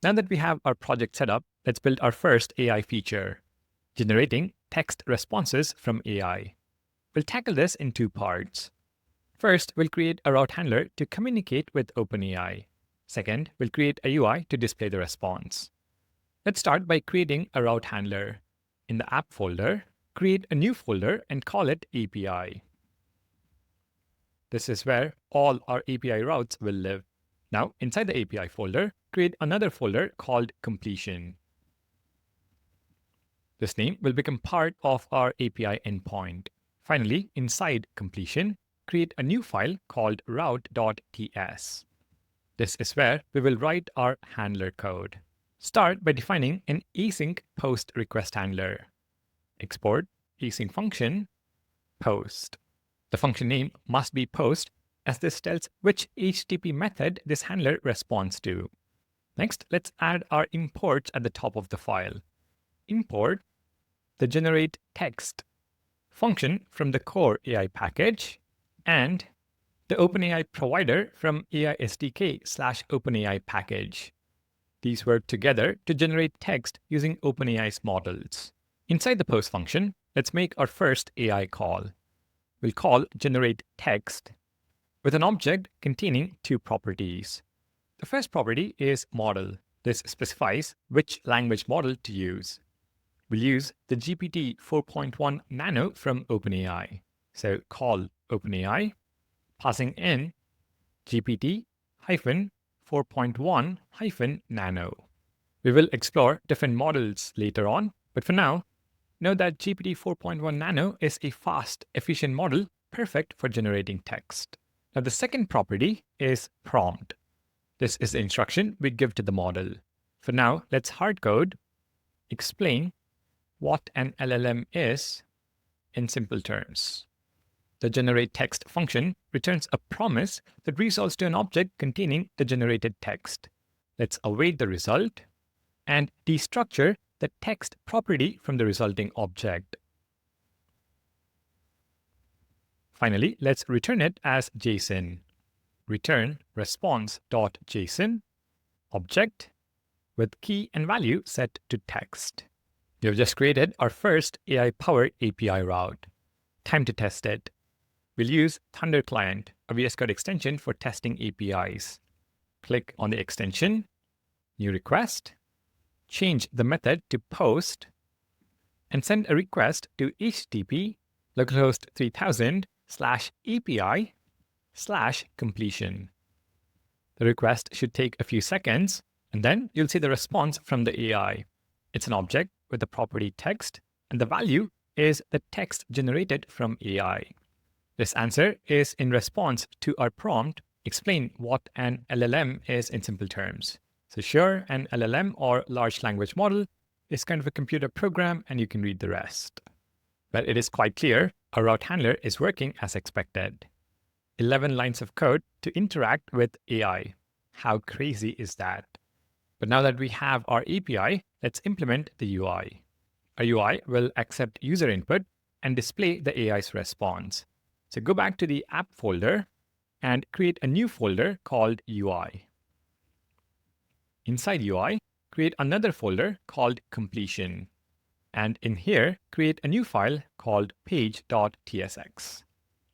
Now that we have our project set up, let's build our first AI feature, generating text responses from AI. We'll tackle this in two parts. First, we'll create a route handler to communicate with OpenAI. Second, we'll create a UI to display the response. Let's start by creating a route handler. In the app folder, create a new folder and call it API. This is where all our API routes will live. Now, inside the API folder, create another folder called completion. This name will become part of our API endpoint. Finally, inside completion, create a new file called route.ts. This is where we will write our handler code. Start by defining an async post request handler. Export async function post. The function name must be post, as this tells which HTTP method this handler responds to. Next, let's add our imports at the top of the file. Import the generate text function from the core AI package and the OpenAI provider from AI SDK/OpenAI package. These work together to generate text using OpenAI's models. Inside the post function, let's make our first AI call. We'll call generate text with an object containing two properties. The first property is model. This specifies which language model to use. We'll use the GPT 4.1 Nano from OpenAI. So call OpenAI, passing in GPT-4.1-Nano. We will explore different models later on, but for now, know that GPT 4.1 Nano is a fast, efficient model perfect for generating text. Now the second property is prompt. This is the instruction we give to the model. For now, let's hardcode, explain what an LLM is in simple terms. The generate text function returns a promise that resolves to an object containing the generated text. Let's await the result and destructure the text property from the resulting object. Finally, let's return it as JSON. Return response.json object with key and value set to text. We have just created our first AI-powered API route. Time to test it. We'll use Thunder Client, a VS Code extension for testing APIs. Click on the extension, new request, change the method to post, and send a request to HTTP localhost 3000/API/completion. The request should take a few seconds, and then you'll see the response from the AI. It's an object with the property text, and the value is the text generated from AI. This answer is in response to our prompt, explain what an LLM is in simple terms. So sure, an LLM or large language model is kind of a computer program and you can read the rest. But it is quite clear our route handler is working as expected. 11 lines of code to interact with AI. How crazy is that? But now that we have our API, let's implement the UI. Our UI will accept user input and display the AI's response. So go back to the app folder and create a new folder called UI. Inside UI, create another folder called completion. And in here, create a new file called page.tsx.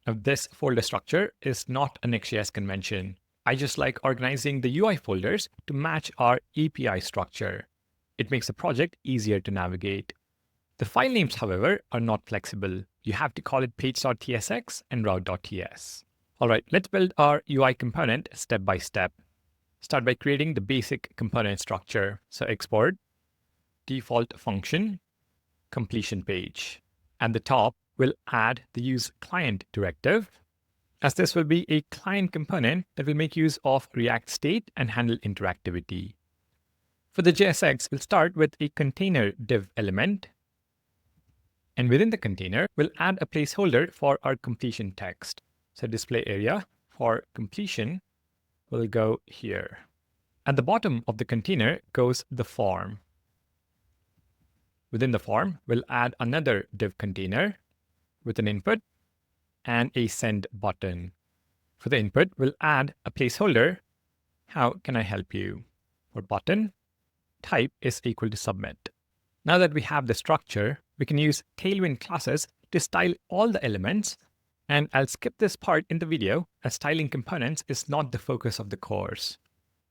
Now this folder structure is not a Next.js convention. I just like organizing the UI folders to match our API structure. It makes the project easier to navigate. The file names, however, are not flexible. You have to call it page.tsx and route.ts. All right, let's build our UI component step by step. Start by creating the basic component structure. So export, default function, completion page. At the top, we'll add the use client directive, as this will be a client component that will make use of React state and handle interactivity. For the JSX, we'll start with a container div element. And within the container, we'll add a placeholder for our completion text. So display area for completion will go here. At the bottom of the container goes the form. Within the form, we'll add another div container with an input and a send button. For the input, we'll add a placeholder. How can I help you? For button, type is equal to submit. Now that we have the structure, we can use Tailwind classes to style all the elements. And I'll skip this part in the video as styling components is not the focus of the course.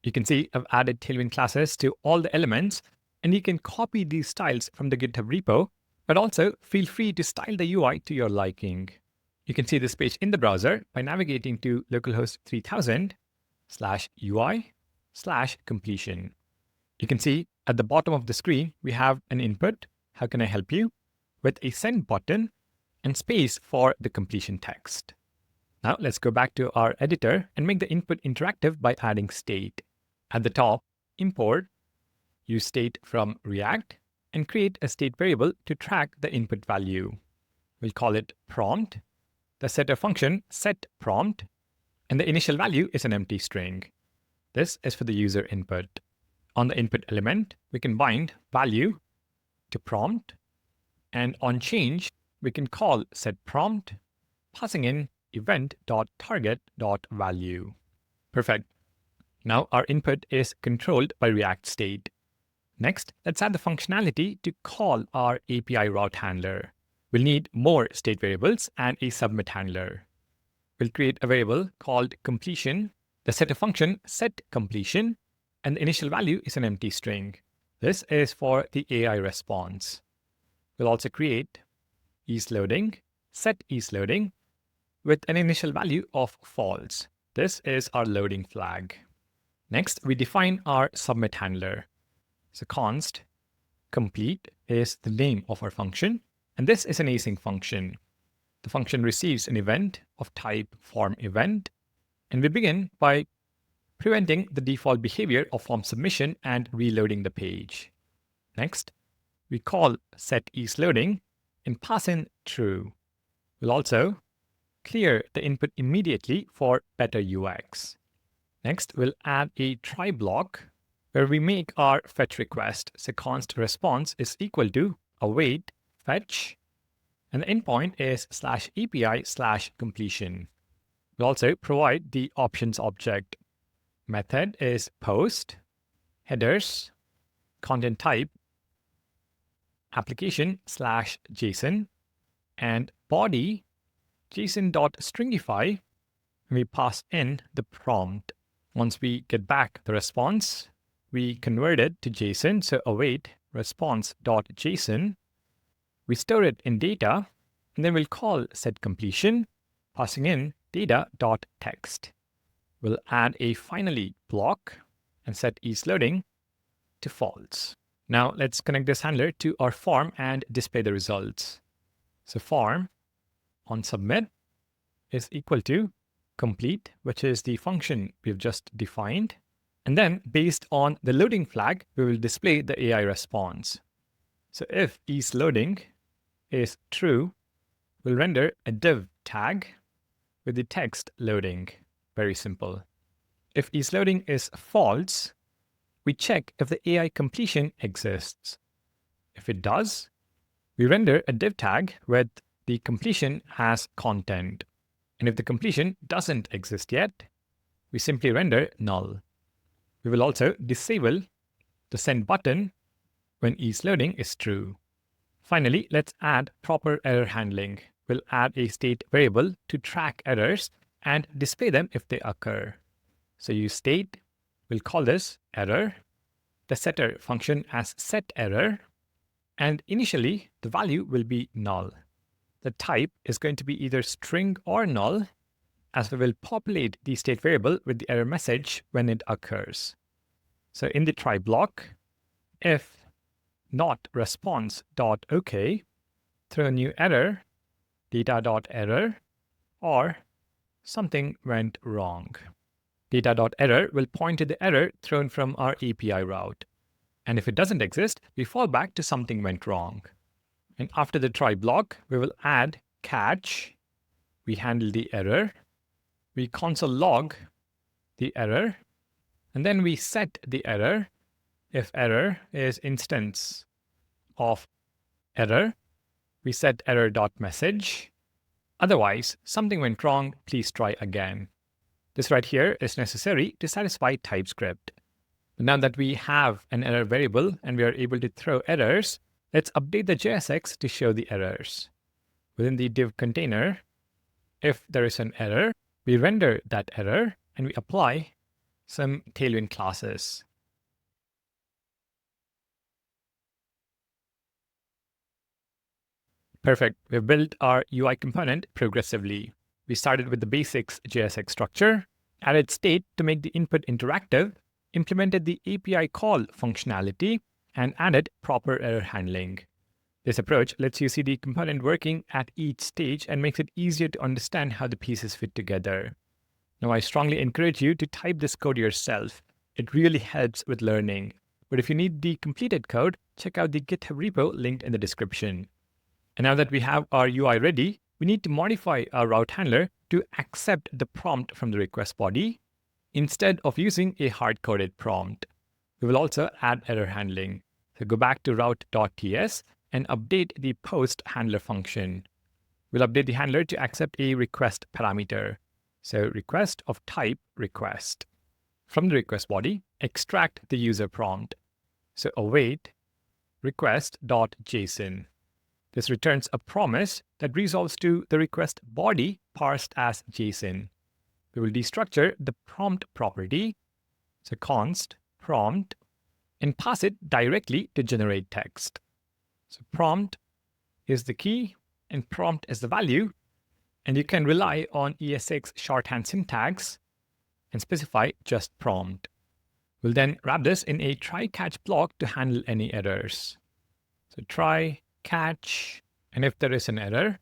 You can see I've added Tailwind classes to all the elements, and you can copy these styles from the GitHub repo, but also feel free to style the UI to your liking. You can see this page in the browser by navigating to localhost 3000/UI/completion. You can see at the bottom of the screen, we have an input, how can I help you, with a send button and space for the completion text. Now let's go back to our editor and make the input interactive by adding state. At the top, import, use state from React, and create a state variable to track the input value. We'll call it prompt. The setter function set prompt, and the initial value is an empty string. This is for the user input. On the input element, we can bind value to prompt, and on change, we can call setPrompt, passing in event.target.value. Perfect. Now our input is controlled by React state. Next, let's add the functionality to call our API route handler. We'll need more state variables and a submit handler. We'll create a variable called completion. The setter function setCompletion, and the initial value is an empty string. This is for the AI response. We'll also create isLoading, set isLoading, with an initial value of false. This is our loading flag. Next, we define our submit handler. So const complete is the name of our function, and this is an async function. The function receives an event of type form event, and we begin by preventing the default behavior of form submission and reloading the page. Next, we call set isLoading and pass in true. We'll also clear the input immediately for better UX. Next, we'll add a try block where we make our fetch request. So const response is equal to await fetch, and the endpoint is /API/completion. We'll also provide the options object. Method is post, headers, content type, application/JSON, and body JSON.stringify. We pass in the prompt. Once we get back the response, we convert it to JSON, so await response.json. We store it in data, and then we'll call setCompletion, passing in data.text. We'll add a finally block and set isLoading to false. Now let's connect this handler to our form and display the results. So form on submit is equal to complete, which is the function we've just defined. And then based on the loading flag, we will display the AI response. So if isLoading is true, we'll render a div tag with the text loading. Very simple. If isLoading is false, we check if the AI completion exists. If it does, we render a div tag with the completion as content. And if the completion doesn't exist yet, we simply render null. We will also disable the send button when isLoading is true. Finally, let's add proper error handling. We'll add a state variable to track errors and display them if they occur. So use state, we'll call this error, the setter function as setError, and initially the value will be null. The type is going to be either string or null, as we will populate the state variable with the error message when it occurs. So in the try block, if not response.ok, throw a new error, data.error, or something went wrong. Data.error will point to the error thrown from our API route. And if it doesn't exist, we fall back to something went wrong. And after the try block, we will add catch. We handle the error. We console log the error. And then we set the error. If error is instance of error, we set error.message. Otherwise, something went wrong, please try again. This right here is necessary to satisfy TypeScript. Now that we have an error variable and we are able to throw errors, let's update the JSX to show the errors. Within the div container, if there is an error, we render that error and we apply some Tailwind classes. Perfect. We've built our UI component progressively. We started with the basics JSX structure, added state to make the input interactive, implemented the API call functionality, and added proper error handling. This approach lets you see the component working at each stage and makes it easier to understand how the pieces fit together. Now, I strongly encourage you to type this code yourself. It really helps with learning. But if you need the completed code, check out the GitHub repo linked in the description. And now that we have our UI ready, we need to modify our route handler to accept the prompt from the request body instead of using a hard-coded prompt. We will also add error handling. So go back to route.ts and update the post handler function. We'll update the handler to accept a request parameter. So request of type request. From the request body, extract the user prompt. So await request.json. This returns a promise that resolves to the request body parsed as JSON. We will destructure the prompt property, so const prompt, and pass it directly to generate text. So prompt is the key and prompt is the value, and you can rely on ES6 shorthand syntax and specify just prompt. We'll then wrap this in a try-catch block to handle any errors. So try, catch, and if there is an error,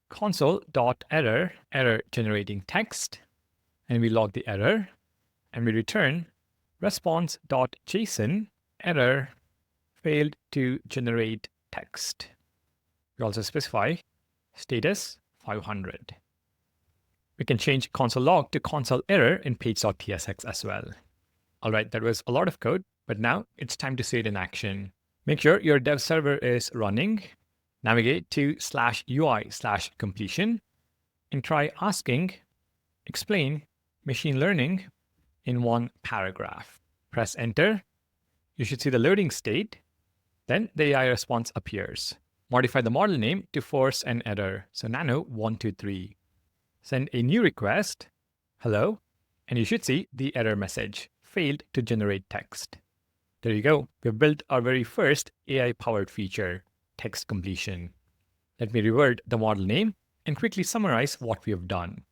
console.error, error generating text, and we log the error, and we return response.json, error failed to generate text. We also specify status 500. We can change console log to console error in page.tsx as well. All right, that was a lot of code, but now it's time to see it in action. Make sure your dev server is running. Navigate to /UI/completion and try asking, explain machine learning in one paragraph. Press enter. You should see the loading state. Then the AI response appears. Modify the model name to force an error. So Nano 123. Send a new request, hello, and you should see the error message, failed to generate text. There you go. We've built our very first AI-powered feature, text completion. Let me revert the model name and quickly summarize what we have done.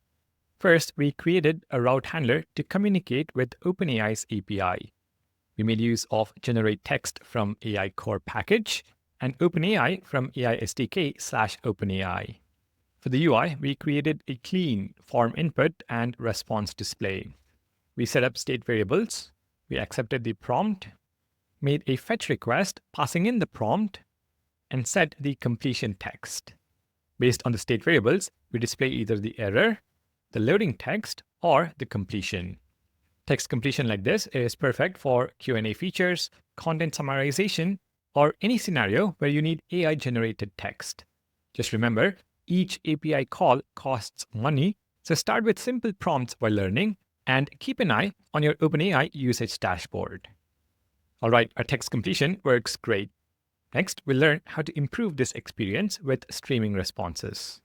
First, we created a route handler to communicate with OpenAI's API. We made use of generate text from AI core package and OpenAI from AI SDK/OpenAI. For the UI, we created a clean form input and response display. We set up state variables. We accepted the prompt, made a fetch request passing in the prompt, and set the completion text. Based on the state variables, we display either the error, the loading text, or the completion. Text completion like this is perfect for Q&A features, content summarization, or any scenario where you need AI-generated text. Just remember, each API call costs money, so start with simple prompts while learning, and keep an eye on your OpenAI usage dashboard. All right, our text completion works great. Next, we'll learn how to improve this experience with streaming responses.